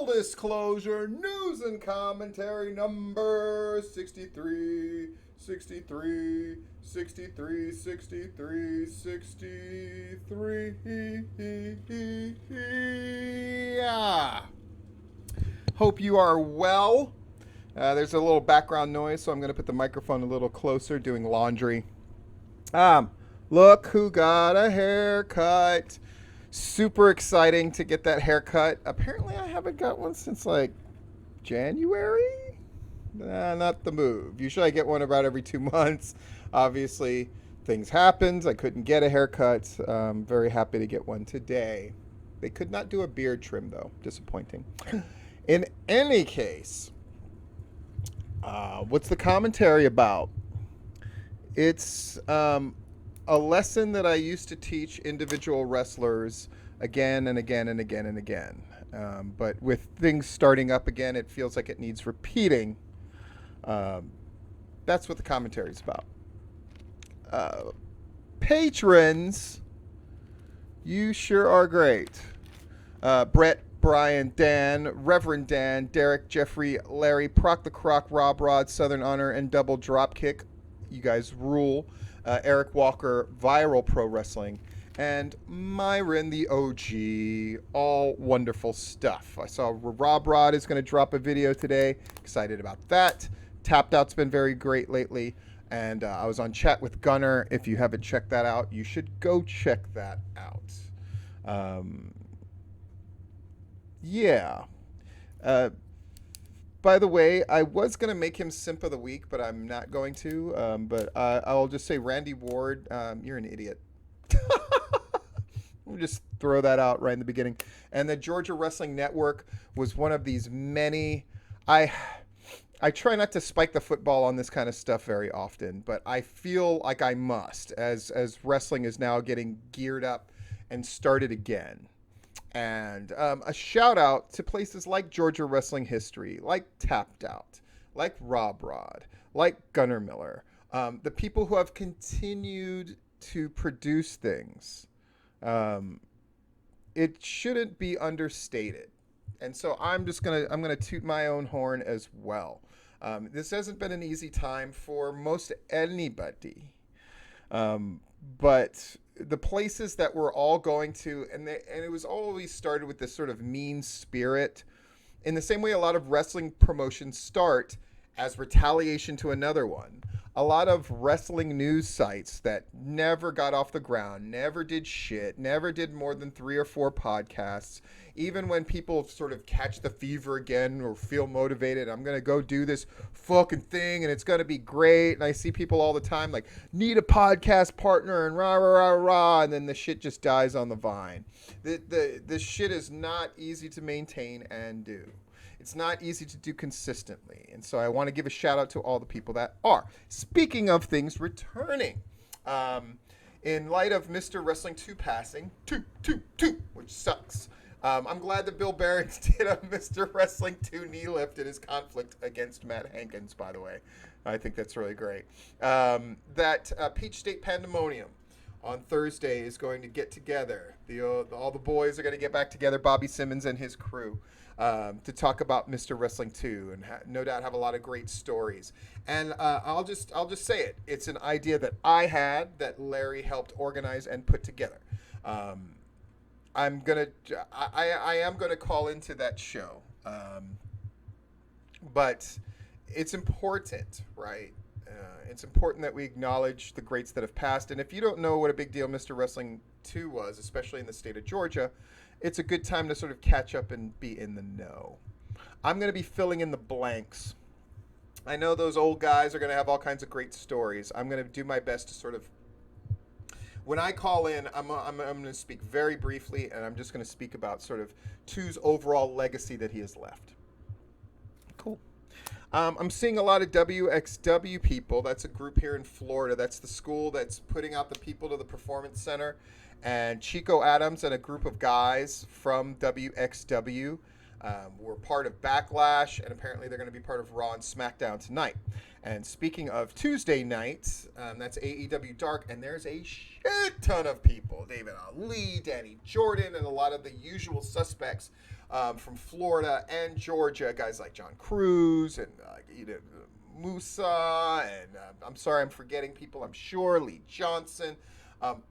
Full disclosure, news and commentary number 63, 63, 63, 63, 63. Yeah. Hope you are well. There's a little background noise, so I'm going to put the microphone a little closer doing laundry. Look who got a haircut. Super exciting to get that haircut. Apparently I haven't got one since like January. Not the move. Usually I get one about every 2 months. Obviously things happened. I couldn't get a haircut. I'm very happy to get one today. They could not do a beard trim though. Disappointing. In any case, what's the commentary about? It's a lesson that I used to teach individual wrestlers again and again and again and again. But with things starting up again, it feels like it needs repeating. That's what the commentary is about. Patrons, you sure are great. Brett, Brian, Dan, Reverend Dan, Derek, Jeffrey, Larry, Proc the Croc, Rob Rod, Southern Honor, and Double Dropkick. You guys rule. Eric Walker, Viral Pro Wrestling, and Myron the OG. All wonderful stuff. I saw Rob Rod is going to drop a video today. Excited about that. Tapped Out's been very great lately. And I was on chat with Gunner. If you haven't checked that out, you should go check that out. Yeah. By the way, I was going to make him Simp of the Week, but I'm not going to. But I'll just say, Randy Ward, you're an idiot. We'll just throw that out right in the beginning. And the Georgia Wrestling Network was one of these many. I try not to spike the football on this kind of stuff very often, but I feel like I must, as wrestling is now getting geared up and started again. And a shout out to places like Georgia Wrestling History, like Tapped Out, like Rob Rod, like Gunnar Miller, the people who have continued to produce things. It shouldn't be understated. And so I'm gonna toot my own horn as well. This hasn't been an easy time for most anybody. But the places that we're all going to, and it was always started with this sort of mean spirit, in the same way a lot of wrestling promotions start as retaliation to another one. A lot of wrestling news sites that never got off the ground, never did shit, never did more than 3 or 4 podcasts. Even when people sort of catch the fever again or feel motivated, I'm going to go do this fucking thing and it's going to be great. And I see people all the time like, need a podcast partner and rah, rah, rah, rah. And then the shit just dies on the vine. This shit is not easy to maintain and do. It's not easy to do consistently. And so I want to give a shout out to all the people that are. Speaking of things returning, in light of Mr. Wrestling 2 passing, which sucks. I'm glad that Bill Behrens did a Mr. Wrestling 2 knee lift in his conflict against Matt Hankins, by the way. I think that's really great. That Peach State Pandemonium on Thursday is going to get together. All the boys are going to get back together, Bobby Simmons and his crew, to talk about Mr. Wrestling 2 and no doubt have a lot of great stories. And I'll just say it. It's an idea that I had that Larry helped organize and put together. I am gonna call into that show, but it's important, right? It's important that we acknowledge the greats that have passed. And if you don't know what a big deal Mr. Wrestling 2 was, especially in the state of Georgia, it's a good time to sort of catch up and be in the know. I'm going to be filling in the blanks. I know those old guys are going to have all kinds of great stories. I'm going to do my best to sort of, when I call in, I'm going to speak very briefly, and I'm just going to speak about sort of 2's overall legacy that he has left. Cool. I'm seeing a lot of WXW people. That's a group here in Florida. That's the school that's putting out the people to the Performance Center. And Chico Adams and a group of guys from WXW were part of Backlash, and apparently they're going to be part of Raw and SmackDown tonight. And speaking of Tuesday night, that's AEW Dark, and there's a shit ton of people. David Ali, Danny Jordan, and a lot of the usual suspects from Florida and Georgia, guys like John Cruz and Musa, and I'm sorry I'm forgetting people, I'm sure, Lee Johnson.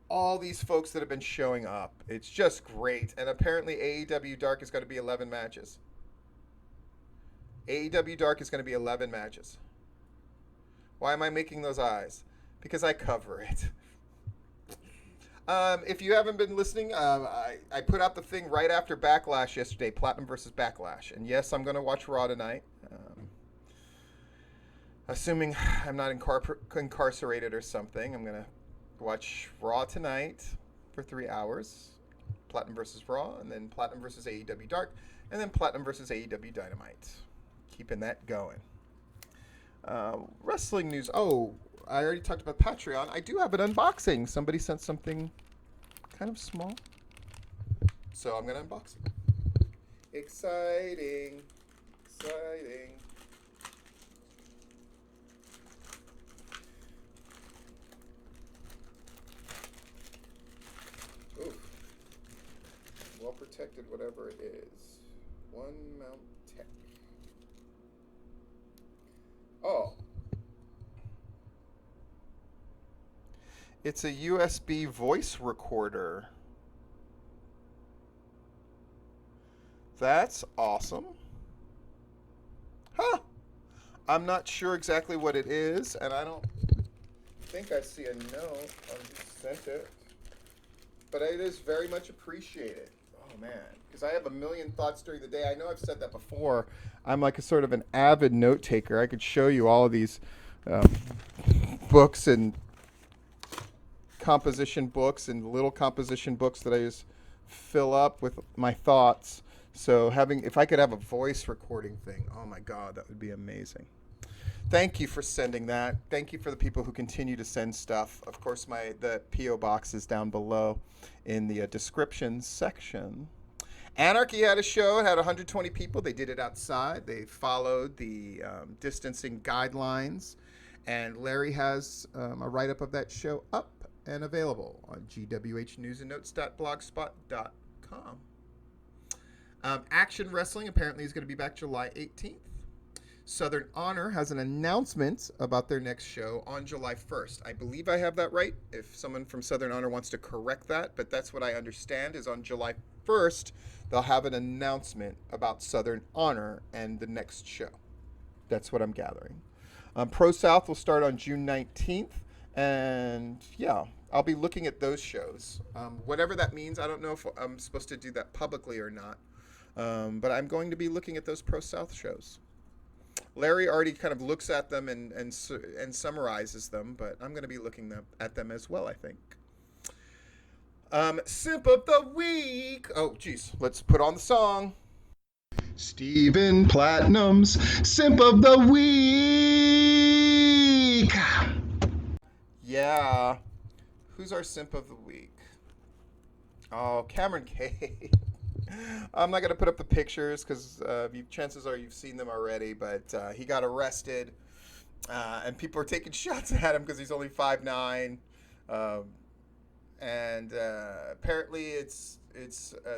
All these folks that have been showing up. It's just great. And apparently AEW Dark is going to be 11 matches. AEW Dark is going to be 11 matches. Why am I making those eyes? Because I cover it. If you haven't been listening, I put out the thing right after Backlash yesterday, Platinum versus Backlash. And yes, I'm going to watch Raw tonight. Assuming I'm not incarcerated or something, I'm going to watch Raw tonight for 3 hours. Platinum versus Raw, and then Platinum versus AEW Dark, and then Platinum versus AEW Dynamite. Keeping that going. Wrestling news. Oh, I already talked about Patreon. I do have an unboxing. Somebody sent something kind of small. So I'm going to unbox it. Exciting. Exciting. Oof. Well protected, whatever it is. One Mount Tech. Oh. It's a USB voice recorder. That's awesome. Huh. I'm not sure exactly what it is, and I don't think I see a note on who sent it. But it is very much appreciated. Oh, man. Because I have a million thoughts during the day. I know I've said that before. I'm like a sort of an avid note taker. I could show you all of these books and composition books and little composition books that I just fill up with my thoughts. So if I could have a voice recording thing, oh my God, that would be amazing. Thank you for sending that. Thank you for the people who continue to send stuff. Of course, the P.O. box is down below in the description section. Anarchy had a show. It had 120 people. They did it outside. They followed the distancing guidelines. And Larry has a write-up of that show up and available on gwhnewsandnotes.blogspot.com. Action Wrestling apparently is going to be back July 18th. Southern Honor has an announcement about their next show on July 1st. I believe I have that right. If someone from Southern Honor wants to correct that, but that's what I understand is on July 1st, they'll have an announcement about Southern Honor and the next show. That's what I'm gathering. Pro South will start on June 19th. And yeah, I'll be looking at those shows. Whatever that means, I don't know if I'm supposed to do that publicly or not. But I'm going to be looking at those Pro South shows. Larry already kind of looks at them and summarizes them, but I'm going to be looking at them as well, I think. Simp of the Week. Oh, geez. Let's put on the song. Stephen Platinum's Simp of the Week. Yeah. Who's our Simp of the Week? Oh, Cameron Cade. I'm not going to put up the pictures because chances are you've seen them already, but he got arrested, and people are taking shots at him because he's only 5'9", and apparently it's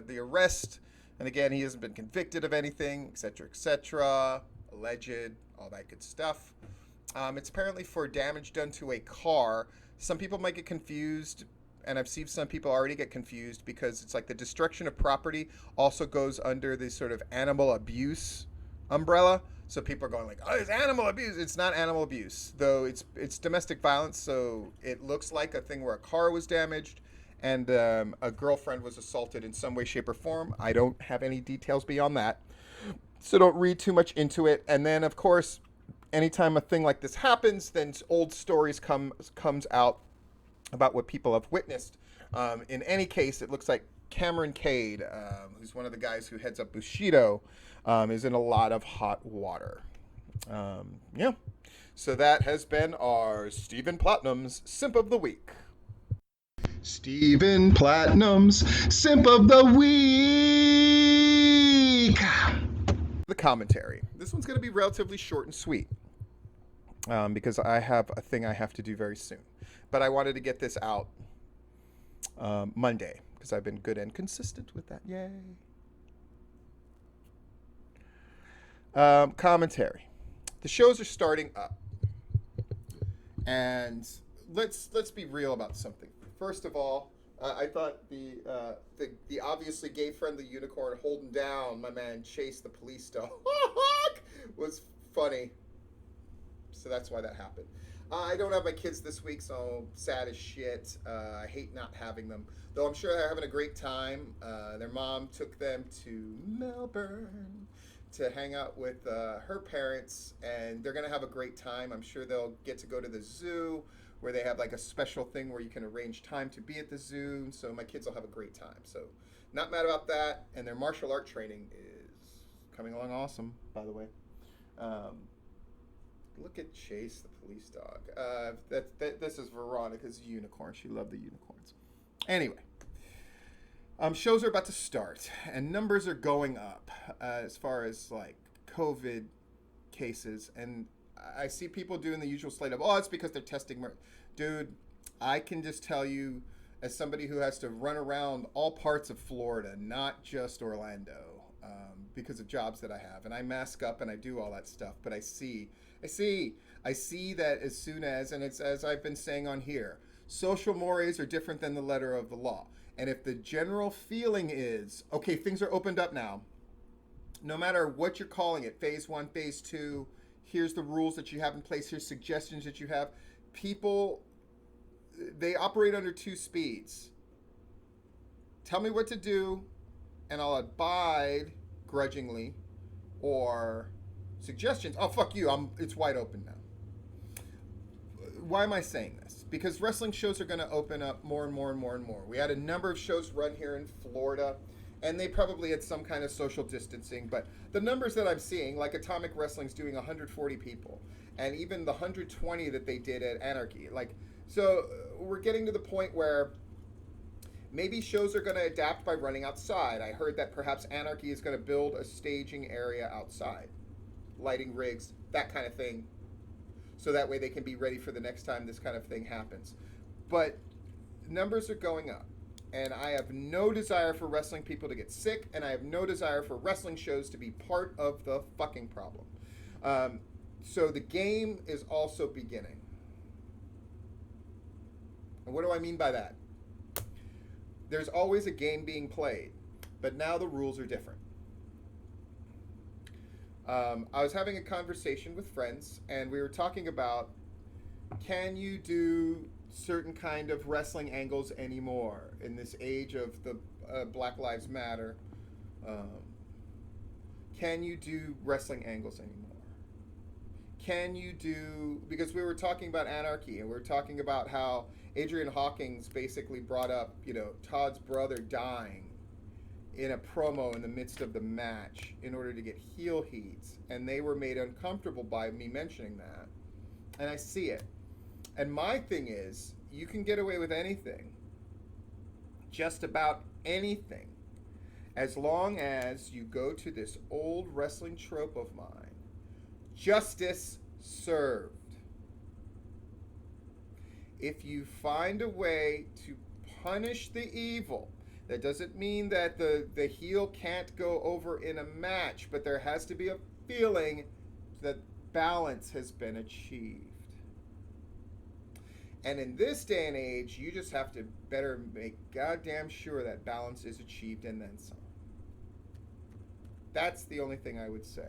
the arrest, and again, he hasn't been convicted of anything, etc., alleged, all that good stuff. It's apparently for damage done to a car. Some people might get confused, and I've seen some people already get confused because it's like the destruction of property also goes under the sort of animal abuse umbrella. So people are going like, oh, it's animal abuse. It's not animal abuse, though it's domestic violence. So it looks like a thing where a car was damaged and a girlfriend was assaulted in some way, shape, or form. I don't have any details beyond that. So don't read too much into it. And then, of course, anytime a thing like this happens, then old stories comes out about what people have witnessed. In any case, it looks like Cameron Cade, who's one of the guys who heads up Bushido, is in a lot of hot water. Yeah. So that has been our Stephen Platinum's Simp of the Week. Stephen Platinum's Simp of the Week. The commentary. This one's going to be relatively short and sweet because I have a thing I have to do very soon. But I wanted to get this out Monday because I've been good and consistent with that. Yay. Commentary. The shows are starting up, and let's be real about something. First of all, I thought the obviously gay friendly unicorn holding down my man Chase the police dog was funny. So that's why that happened. I don't have my kids this week, so I'm sad as shit. I hate not having them, though I'm sure they're having a great time. Their mom took them to Melbourne to hang out with her parents, and they're gonna have a great time. I'm sure they'll get to go to the zoo, where they have like a special thing where you can arrange time to be at the zoo. So my kids will have a great time. So not mad about that. And their martial art training is coming along awesome, by the way. Look at Chase, the police dog. This is Veronica's unicorn. She loved the unicorns. Anyway, shows are about to start, and numbers are going up as far as like COVID cases. And I see people doing the usual slate of, oh, it's because they're testing. Dude, I can just tell you, as somebody who has to run around all parts of Florida, not just Orlando, because of jobs that I have, and I mask up and I do all that stuff. But I see that as soon as, and it's as I've been saying on here, social mores are different than the letter of the law. And if the general feeling is, okay, things are opened up now, no matter what you're calling it, phase 1, phase 2, here's the rules that you have in place, here's suggestions that you have. People, they operate under 2 speeds. Tell me what to do, and I'll abide grudgingly, or suggestions, oh, fuck you, it's wide open now. Why am I saying this? Because wrestling shows are going to open up more and more and more and more. We had a number of shows run here in Florida, and they probably had some kind of social distancing, but the numbers that I'm seeing, like Atomic Wrestling's doing 140 people, and even the 120 that they did at Anarchy, like, so we're getting to the point where maybe shows are going to adapt by running outside. I heard that perhaps Anarchy is going to build a staging area outside, lighting rigs, that kind of thing, so that way they can be ready for the next time this kind of thing happens. But numbers are going up, and I have no desire for wrestling people to get sick, and I have no desire for wrestling shows to be part of the fucking problem. So the game is also beginning. And what do I mean by that? There's always a game being played, but now the rules are different. I was having a conversation with friends, and we were talking about, can you do certain kind of wrestling angles anymore in this age of the Black Lives Matter? Can you do wrestling angles anymore? Can you do, because we were talking about Anarchy, and we were talking about how Adrian Hawkins basically brought up, Todd's brother dying in a promo in the midst of the match in order to get heel heats, and they were made uncomfortable by me mentioning that, and I see it. And my thing is, you can get away with anything, just about anything, as long as you go to this old wrestling trope of mine, justice served. If you find a way to punish the evil, that doesn't mean that the heel can't go over in a match, but there has to be a feeling that balance has been achieved. And in this day and age, you just have to better make goddamn sure that balance is achieved and then some. That's the only thing I would say.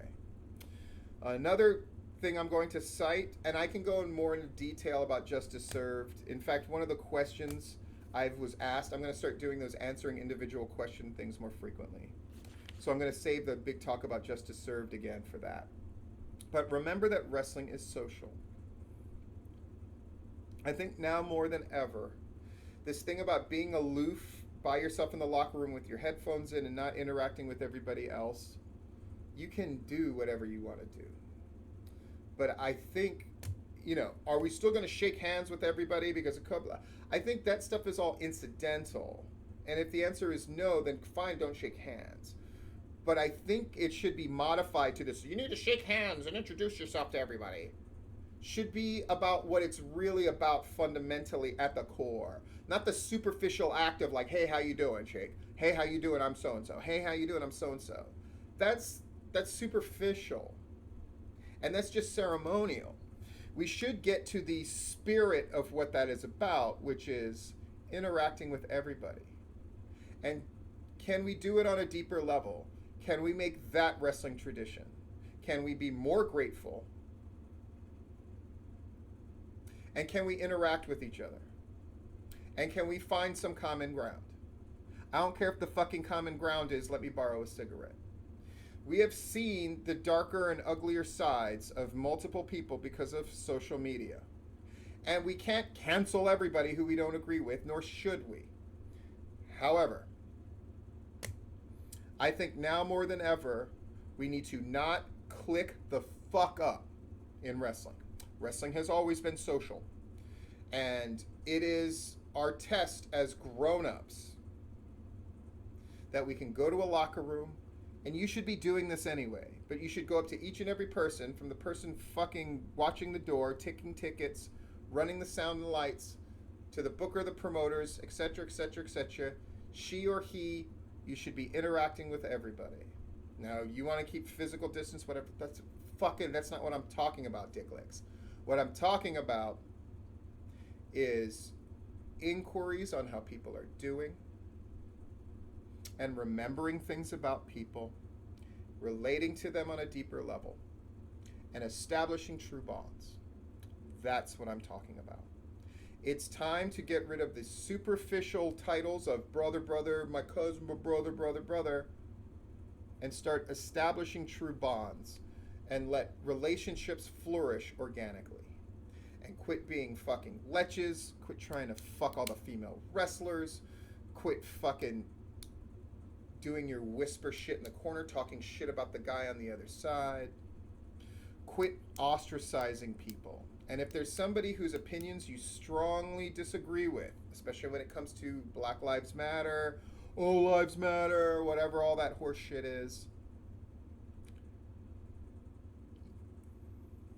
Another thing I'm going to cite, and I can go in more into detail about justice served. In fact, one of the questions I was asked, I'm going to start doing those answering individual question things more frequently. So I'm going to save the big talk about justice served again for that. But remember that wrestling is social. I think now more than ever, this thing about being aloof by yourself in the locker room with your headphones in and not interacting with everybody else, you can do whatever you want to do. But I think, are we still going to shake hands with everybody because of COVID? I think that stuff is all incidental. And if the answer is no, then fine, don't shake hands. But I think it should be modified to this. You need to shake hands and introduce yourself to everybody. Should be about what it's really about fundamentally at the core. Not the superficial act of like, hey, how you doing, shake? Hey, how you doing? I'm so-and-so. Hey, how you doing? I'm so-and-so. That's That's superficial. And that's just ceremonial. We should get to the spirit of what that is about, which is interacting with everybody. And can we do it on a deeper level? Can we make that wrestling tradition? Can we be more grateful? And can we interact with each other? And can we find some common ground? I don't care if the fucking common ground is let me borrow a cigarette. We have seen the darker and uglier sides of multiple people because of social media. And we can't cancel everybody who we don't agree with, nor should we. However, I think now more than ever, we need to not click the fuck up in wrestling. Wrestling has always been social. And it is our test as grown-ups that we can go to a locker room, and you should be doing this anyway, but you should go up to each and every person, from the person fucking watching the door, taking tickets, running the sound and lights, to the booker, the promoters, etc., etc., etc. She or he, you should be interacting with everybody. Now, you want to keep physical distance, whatever, that's not what I'm talking about, dick legs. What I'm talking about is inquiries on how people are doing, and remembering things about people, relating to them on a deeper level, and establishing true bonds. That's what I'm talking about. It's time to get rid of the superficial titles of brother, brother, my cousin, my brother, brother, brother, and start establishing true bonds and let relationships flourish organically. And quit being fucking leches, quit trying to fuck all the female wrestlers, quit fucking doing your whisper shit in the corner, talking shit about the guy on the other side. Quit ostracizing people. And if there's somebody whose opinions you strongly disagree with, especially when it comes to Black Lives Matter, All Lives Matter, whatever all that horse shit is,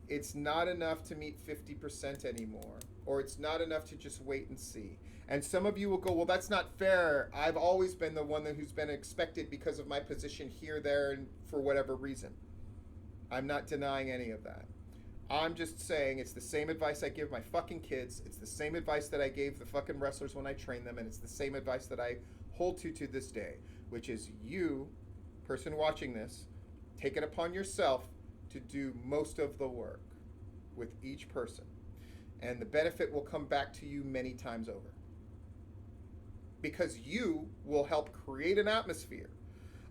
it's not enough to meet 50% anymore, or it's not enough to just wait and see. And some of you will go, well, that's not fair. I've always been the one who's been expected because of my position here, there, and for whatever reason. I'm not denying any of that. I'm just saying it's the same advice I give my fucking kids. It's the same advice that I gave the fucking wrestlers when I trained them, and it's the same advice that I hold to this day, which is you, person watching this, take it upon yourself to do most of the work with each person. And the benefit will come back to you many times over. Because you will help create an atmosphere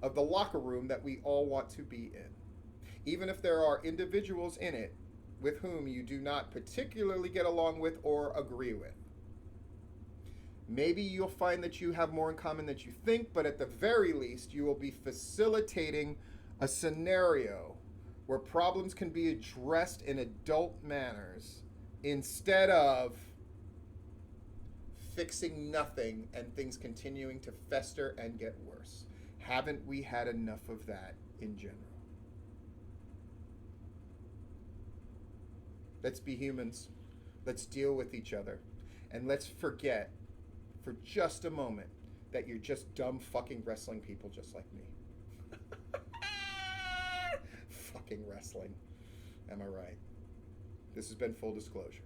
of the locker room that we all want to be in. Even if there are individuals in it with whom you do not particularly get along with or agree with. Maybe you'll find that you have more in common than you think, but at the very least, you will be facilitating a scenario where problems can be addressed in adult manners instead of fixing nothing and things continuing to fester and get worse. Haven't we had enough of that in general? Let's be humans. Let's deal with each other. And let's forget for just a moment that you're just dumb fucking wrestling people just like me. Fucking wrestling. Am I right? This has been Full Disclosure.